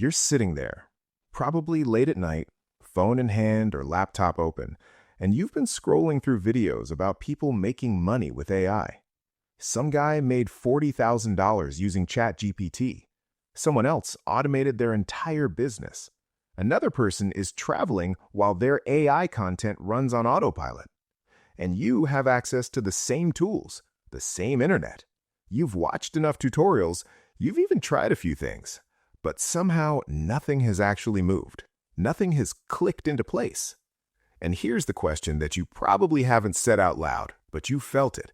You're sitting there, probably late at night, phone in hand or laptop open, and you've been scrolling through videos about people making money with AI. Some guy made $40,000 using ChatGPT. Someone else automated their entire business. Another person is traveling while their AI content runs on autopilot. And you have access to the same tools, the same internet. You've watched enough tutorials, you've even tried a few things, but somehow nothing has actually moved. Nothing has clicked into place. And here's the question that you probably haven't said out loud, but you felt it.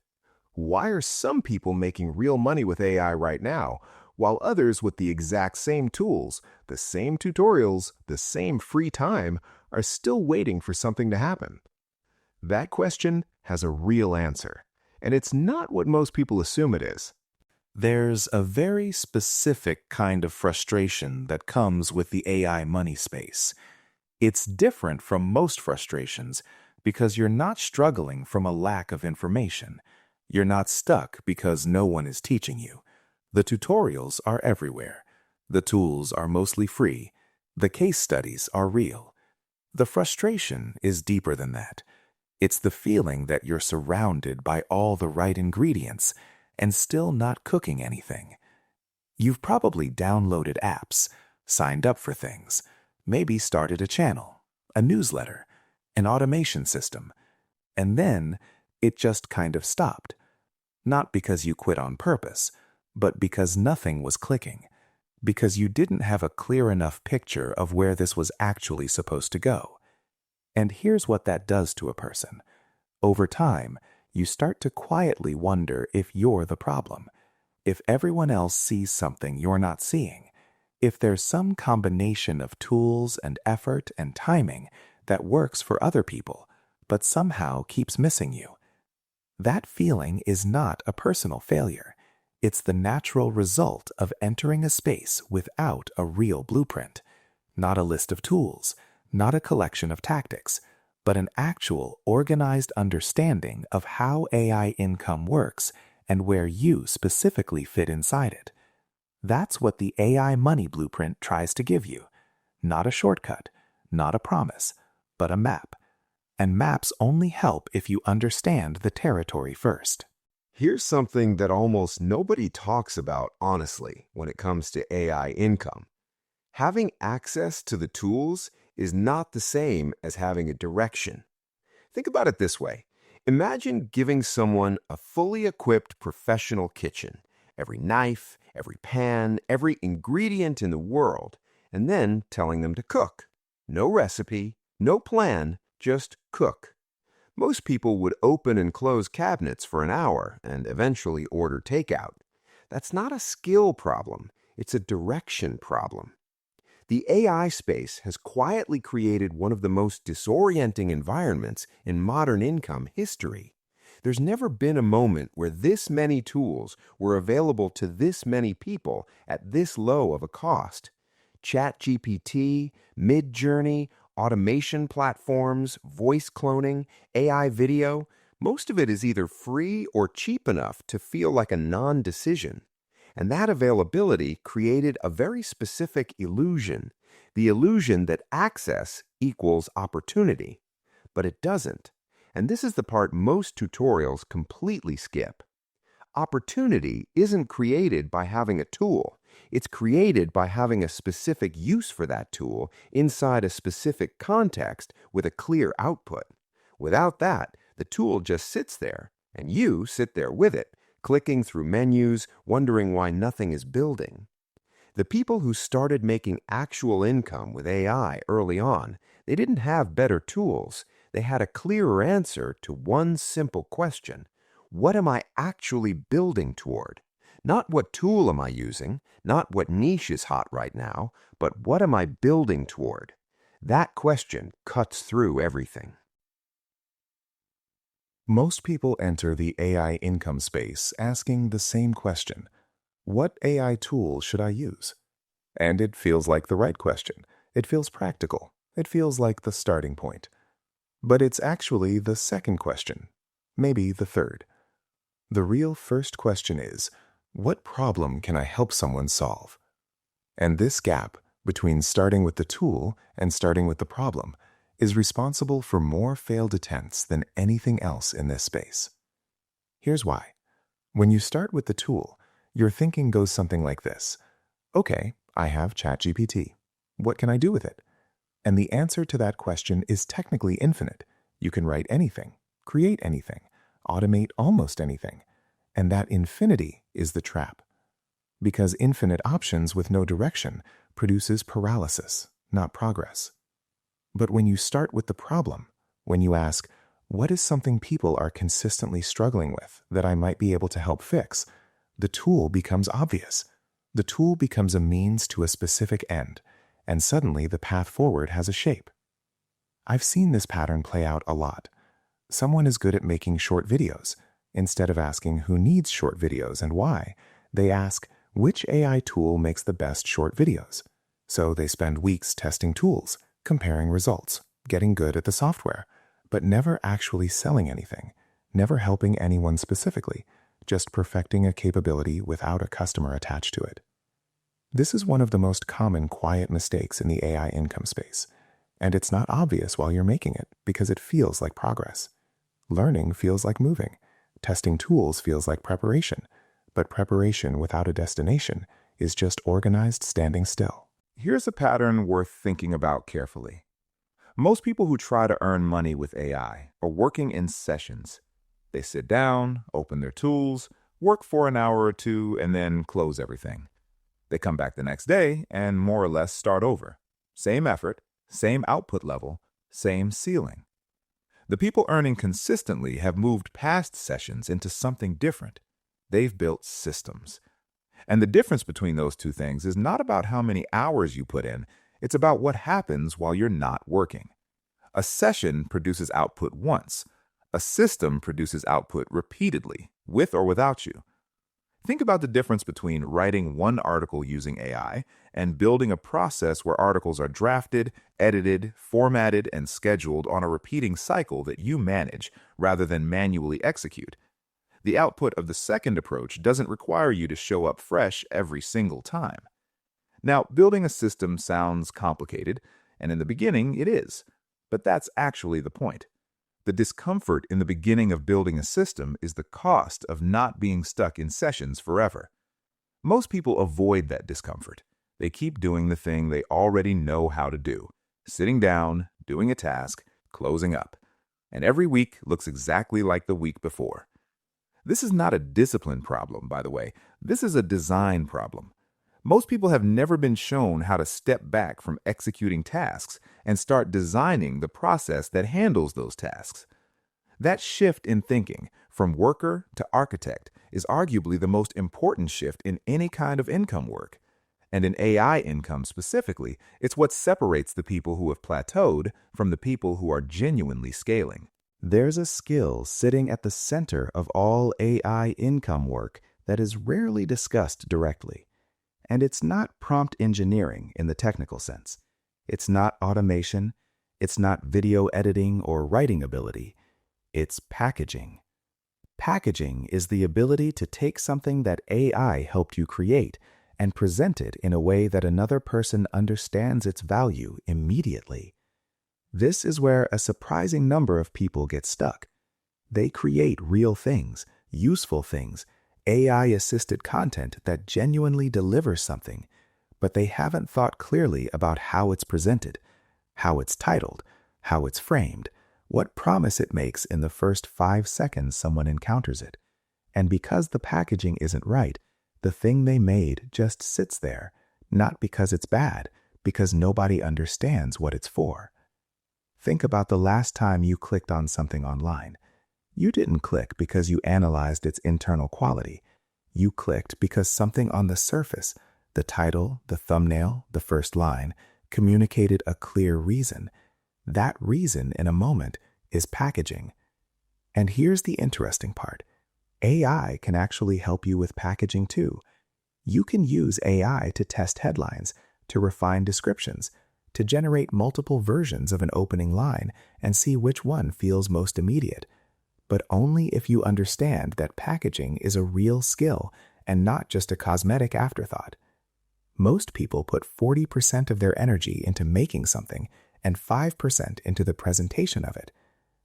Why are some people making real money with AI right now, while others with the exact same tools, the same tutorials, the same free time, are still waiting for something to happen? That question has a real answer, and it's not what most people assume it is. There's a very specific kind of frustration that comes with the AI money space. It's different from most frustrations because you're not struggling from a lack of information. You're not stuck because no one is teaching you. The tutorials are everywhere. The tools are mostly free. The case studies are real. The frustration is deeper than that. It's the feeling that you're surrounded by all the right ingredients and still not cooking anything. You've probably downloaded apps, signed up for things, maybe started a channel, a newsletter, an automation system, and then it just kind of stopped. Not because you quit on purpose, but because nothing was clicking, because you didn't have a clear enough picture of where this was actually supposed to go. And here's what that does to a person. Over time, you start to quietly wonder if you're the problem, if everyone else sees something you're not seeing, if there's some combination of tools and effort and timing that works for other people, but somehow keeps missing you. That feeling is not a personal failure. It's the natural result of entering a space without a real blueprint, not a list of tools, not a collection of tactics, but an actual organized understanding of how AI income works and where you specifically fit inside it. That's what the AI money blueprint tries to give you. Not a shortcut, not a promise, but a map. And maps only help if you understand the territory first. Here's something that almost nobody talks about honestly when it comes to AI income. Having access to the tools is not the same as having a direction. Think about it this way. Imagine giving someone a fully equipped professional kitchen, every knife, every pan, every ingredient in the world, and then telling them to cook. No recipe, no plan, just cook. Most people would open and close cabinets for an hour and eventually order takeout. That's not a skill problem, it's a direction problem. The AI space has quietly created one of the most disorienting environments in modern income history. There's never been a moment where this many tools were available to this many people at this low of a cost. ChatGPT, Midjourney, automation platforms, voice cloning, AI video, most of it is either free or cheap enough to feel like a non-decision. And that availability created a very specific illusion, the illusion that access equals opportunity. But it doesn't. And this is the part most tutorials completely skip. Opportunity isn't created by having a tool. It's created by having a specific use for that tool inside a specific context with a clear output. Without that, the tool just sits there, and you sit there with it, clicking through menus, wondering why nothing is building. The people who started making actual income with AI early on, they didn't have better tools. They had a clearer answer to one simple question. What am I actually building toward? Not what tool am I using, not what niche is hot right now, but what am I building toward? That question cuts through everything. Most people enter the AI income space asking the same question. What AI tool should I use? And it feels like the right question. It feels practical. It feels like the starting point. But it's actually the second question, maybe the third. The real first question is, what problem can I help someone solve? And this gap, between starting with the tool and starting with the problem is responsible for more failed attempts than anything else in this space. Here's why. When you start with the tool, your thinking goes something like this. Okay, I have ChatGPT. What can I do with it? And the answer to that question is technically infinite. You can write anything, create anything, automate almost anything. And that infinity is the trap. Because infinite options with no direction produces paralysis, not progress. But when you start with the problem, when you ask, what is something people are consistently struggling with that I might be able to help fix? The tool becomes obvious. The tool becomes a means to a specific end, and suddenly the path forward has a shape. I've seen this pattern play out a lot. Someone is good at making short videos. Instead of asking who needs short videos and why, they ask which AI tool makes the best short videos. So they spend weeks testing tools, comparing results, getting good at the software, but never actually selling anything, never helping anyone specifically, just perfecting a capability without a customer attached to it. This is one of the most common quiet mistakes in the AI income space, and it's not obvious while you're making it because it feels like progress. Learning feels like moving. Testing tools feels like preparation, but preparation without a destination is just organized standing still. Here's a pattern worth thinking about carefully. Most people who try to earn money with AI are working in sessions. They sit down, open their tools, work for an hour or two, and then close everything. They come back the next day and more or less start over. Same effort, same output level, same ceiling. The people earning consistently have moved past sessions into something different. They've built systems. And the difference between those two things is not about how many hours you put in, it's about what happens while you're not working. A session produces output once. A system produces output repeatedly, with or without you. Think about the difference between writing one article using AI and building a process where articles are drafted, edited, formatted, and scheduled on a repeating cycle that you manage rather than manually execute. The output of the second approach doesn't require you to show up fresh every single time. Now, building a system sounds complicated, and in the beginning it is, but that's actually the point. The discomfort in the beginning of building a system is the cost of not being stuck in sessions forever. Most people avoid that discomfort. They keep doing the thing they already know how to do, sitting down, doing a task, closing up. And every week looks exactly like the week before. This is not a discipline problem, by the way. This is a design problem. Most people have never been shown how to step back from executing tasks and start designing the process that handles those tasks. That shift in thinking from worker to architect is arguably the most important shift in any kind of income work. And in AI income specifically, it's what separates the people who have plateaued from the people who are genuinely scaling. There's a skill sitting at the center of all AI income work that is rarely discussed directly. And it's not prompt engineering in the technical sense. It's not automation. It's not video editing or writing ability. It's packaging. Packaging is the ability to take something that AI helped you create and present it in a way that another person understands its value immediately. This is where a surprising number of people get stuck. They create real things, useful things, AI-assisted content that genuinely delivers something, but they haven't thought clearly about how it's presented, how it's titled, how it's framed, what promise it makes in the first 5 seconds someone encounters it. And because the packaging isn't right, the thing they made just sits there, not because it's bad, because nobody understands what it's for. Think about the last time you clicked on something online. You didn't click because you analyzed its internal quality. You clicked because something on the surface, the title, the thumbnail, the first line, communicated a clear reason. That reason, in a moment, is packaging. And here's the interesting part. AI can actually help you with packaging too. You can use AI to test headlines, to refine descriptions, to generate multiple versions of an opening line and see which one feels most immediate. But only if you understand that packaging is a real skill and not just a cosmetic afterthought. Most people put 40% of their energy into making something and 5% into the presentation of it.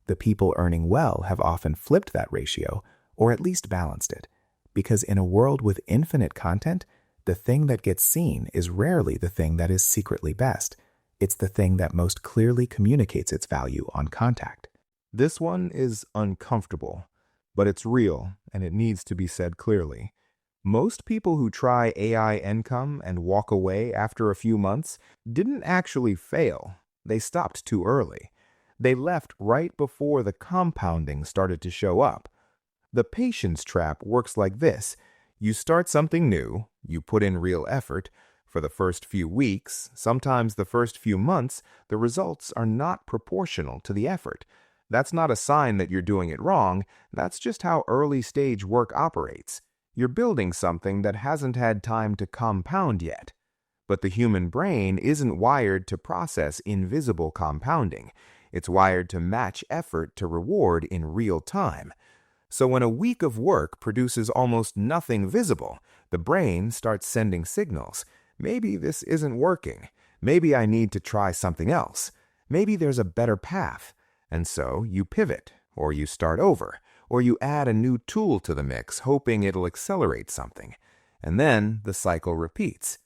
The people earning well have often flipped that ratio, or at least balanced it, because in a world with infinite content, the thing that gets seen is rarely the thing that is secretly best. It's the thing that most clearly communicates its value on contact. This one is uncomfortable, but it's real and it needs to be said clearly. Most people who try AI income and walk away after a few months didn't actually fail. They stopped too early. They left right before the compounding started to show up. The patience trap works like this. You start something new, you put in real effort. For the first few weeks, sometimes the first few months, the results are not proportional to the effort. That's not a sign that you're doing it wrong. That's just how early stage work operates. You're building something that hasn't had time to compound yet. But the human brain isn't wired to process invisible compounding. It's wired to match effort to reward in real time. So when a week of work produces almost nothing visible, the brain starts sending signals. Maybe this isn't working. Maybe I need to try something else. Maybe there's a better path. And so you pivot, or you start over, or you add a new tool to the mix, hoping it'll accelerate something. And then the cycle repeats.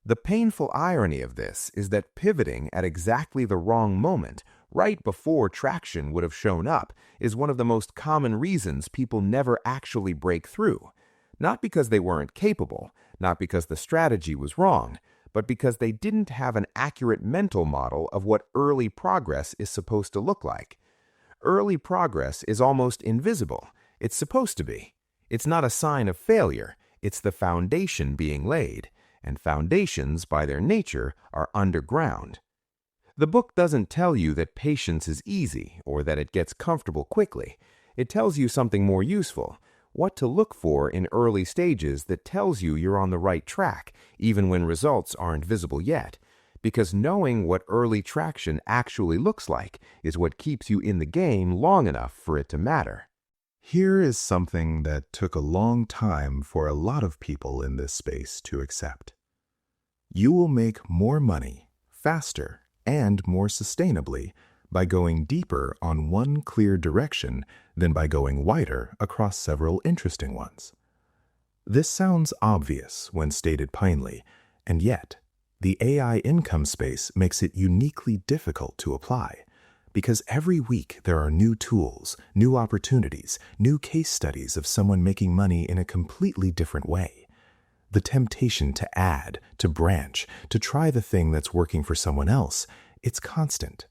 The painful irony of this is that pivoting at exactly the wrong moment, right before traction would have shown up, is one of the most common reasons people never actually break through. Not because they weren't capable, not because the strategy was wrong, but because they didn't have an accurate mental model of what early progress is supposed to look like. Early progress is almost invisible. It's supposed to be. It's not a sign of failure. It's the foundation being laid. And foundations, by their nature, are underground. The book doesn't tell you that patience is easy or that it gets comfortable quickly. It tells you something more useful, what to look for in early stages that tells you you're on the right track, even when results aren't visible yet. Because knowing what early traction actually looks like is what keeps you in the game long enough for it to matter. Here is something that took a long time for a lot of people in this space to accept. You will make more money, faster, and more sustainably by going deeper on one clear direction than by going wider across several interesting ones. This sounds obvious when stated plainly, and yet the AI income space makes it uniquely difficult to apply. Because every week there are new tools, new opportunities, new case studies of someone making money in a completely different way. The temptation to add, to branch, to try the thing that's working for someone else, it's constant.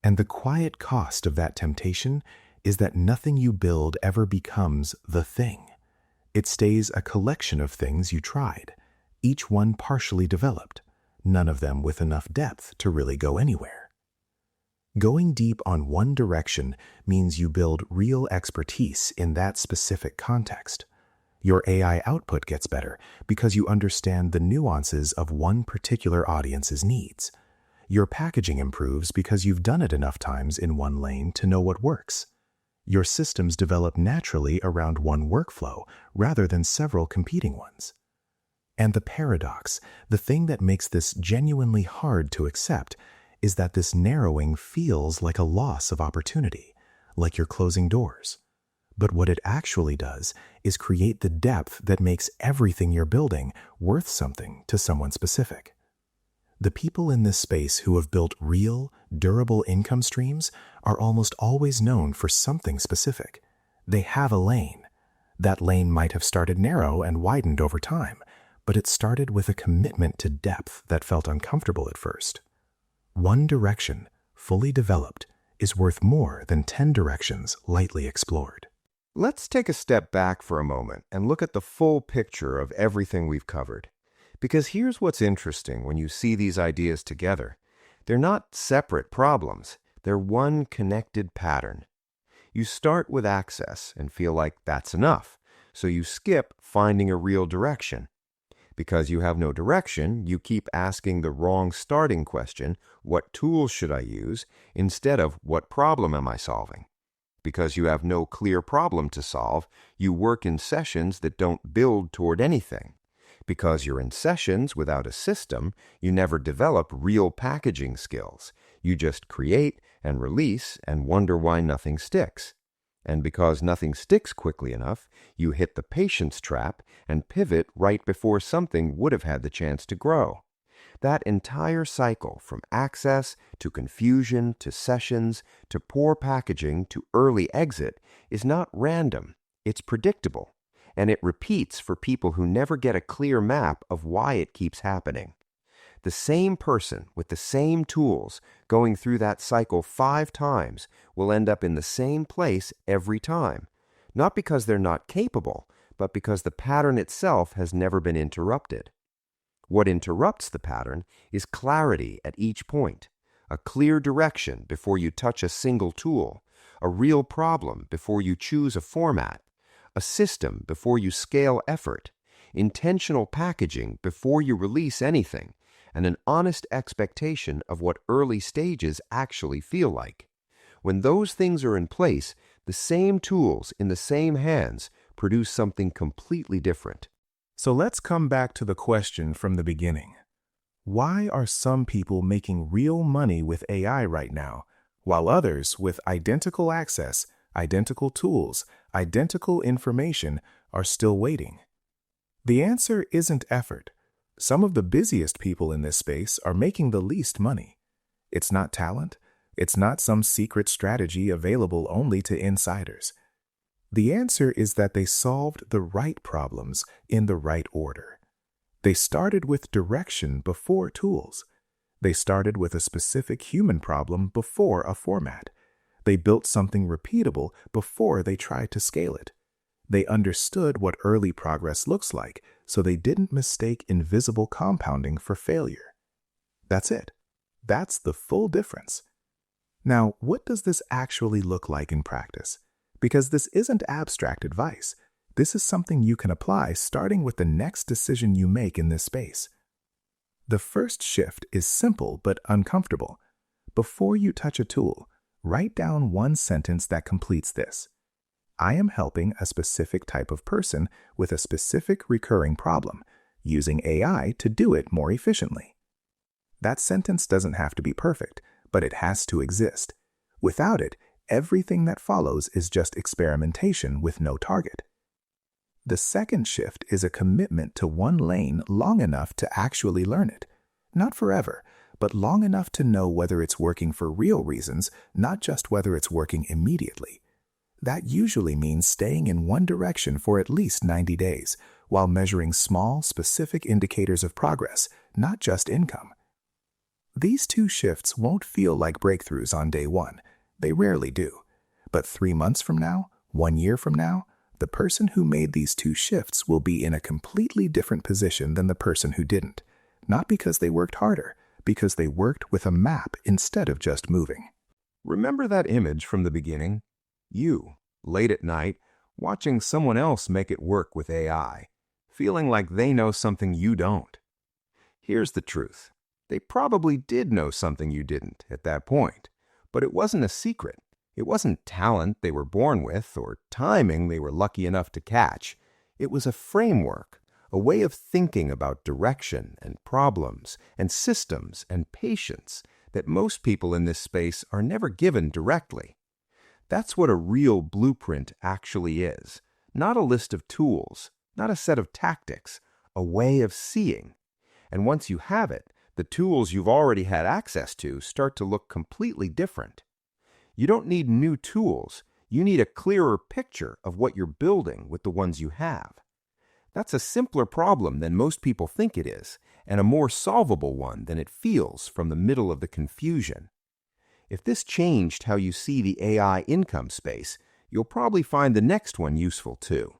And the quiet cost of that temptation is that nothing you build ever becomes the thing. It stays a collection of things you tried, each one partially developed, none of them with enough depth to really go anywhere. Going deep on one direction means you build real expertise in that specific context. Your AI output gets better because you understand the nuances of one particular audience's needs. Your packaging improves because you've done it enough times in one lane to know what works. Your systems develop naturally around one workflow rather than several competing ones. And the paradox, the thing that makes this genuinely hard to accept, is that this narrowing feels like a loss of opportunity, like you're closing doors. But what it actually does is create the depth that makes everything you're building worth something to someone specific. The people in this space who have built real, durable income streams are almost always known for something specific. They have a lane. That lane might have started narrow and widened over time, but it started with a commitment to depth that felt uncomfortable at first. One direction, fully developed, is worth more than 10 directions lightly explored. Let's take a step back for a moment and look at the full picture of everything we've covered. Because here's what's interesting when you see these ideas together. They're not separate problems. They're one connected pattern. You start with access and feel like that's enough, so you skip finding a real direction. Because you have no direction, you keep asking the wrong starting question, what tools should I use, instead of what problem am I solving? Because you have no clear problem to solve, you work in sessions that don't build toward anything. Because you're in sessions without a system, you never develop real packaging skills. You just create and release and wonder why nothing sticks. And because nothing sticks quickly enough, you hit the patience trap and pivot right before something would have had the chance to grow. That entire cycle, from access to confusion to sessions to poor packaging to early exit, is not random. It's predictable. And it repeats for people who never get a clear map of why it keeps happening. The same person with the same tools going through that cycle 5 times will end up in the same place every time, not because they're not capable, but because the pattern itself has never been interrupted. What interrupts the pattern is clarity at each point, a clear direction before you touch a single tool, a real problem before you choose a format, a system before you scale effort, intentional packaging before you release anything, and an honest expectation of what early stages actually feel like. When those things are in place, the same tools in the same hands produce something completely different. So let's come back to the question from the beginning. Why are some people making real money with AI right now, while others with identical access, identical tools, identical information are still waiting? The answer isn't effort. Some of the busiest people in this space are making the least money. It's not talent. It's not some secret strategy available only to insiders. The answer is that they solved the right problems in the right order. They started with direction before tools. They started with a specific human problem before a format. They built something repeatable before they tried to scale it. They understood what early progress looks like, so they didn't mistake invisible compounding for failure. That's it. That's the full difference. Now, what does this actually look like in practice? Because this isn't abstract advice. This is something you can apply starting with the next decision you make in this space. The first shift is simple but uncomfortable. Before you touch a tool, write down one sentence that completes this. I am helping a specific type of person with a specific recurring problem, using AI to do it more efficiently. That sentence doesn't have to be perfect, but it has to exist. Without it, everything that follows is just experimentation with no target. The second shift is a commitment to one lane long enough to actually learn it. Not forever, but long enough to know whether it's working for real reasons, not just whether it's working immediately. That usually means staying in one direction for at least 90 days, while measuring small, specific indicators of progress, not just income. These 2 shifts won't feel like breakthroughs on day 1. They rarely do. But 3 months from now, 1 year from now, the person who made these 2 shifts will be in a completely different position than the person who didn't. Not because they worked harder, because they worked with a map instead of just moving. Remember that image from the beginning? You, late at night, watching someone else make it work with AI, feeling like they know something you don't. Here's the truth. They probably did know something you didn't at that point, but it wasn't a secret. It wasn't talent they were born with or timing they were lucky enough to catch. It was a framework, a way of thinking about direction and problems and systems and patience that most people in this space are never given directly. That's what a real blueprint actually is. Not a list of tools, not a set of tactics, a way of seeing. And once you have it, the tools you've already had access to start to look completely different. You don't need new tools. You need a clearer picture of what you're building with the ones you have. That's a simpler problem than most people think it is, and a more solvable one than it feels from the middle of the confusion. If this changed how you see the AI income space, you'll probably find the next one useful too.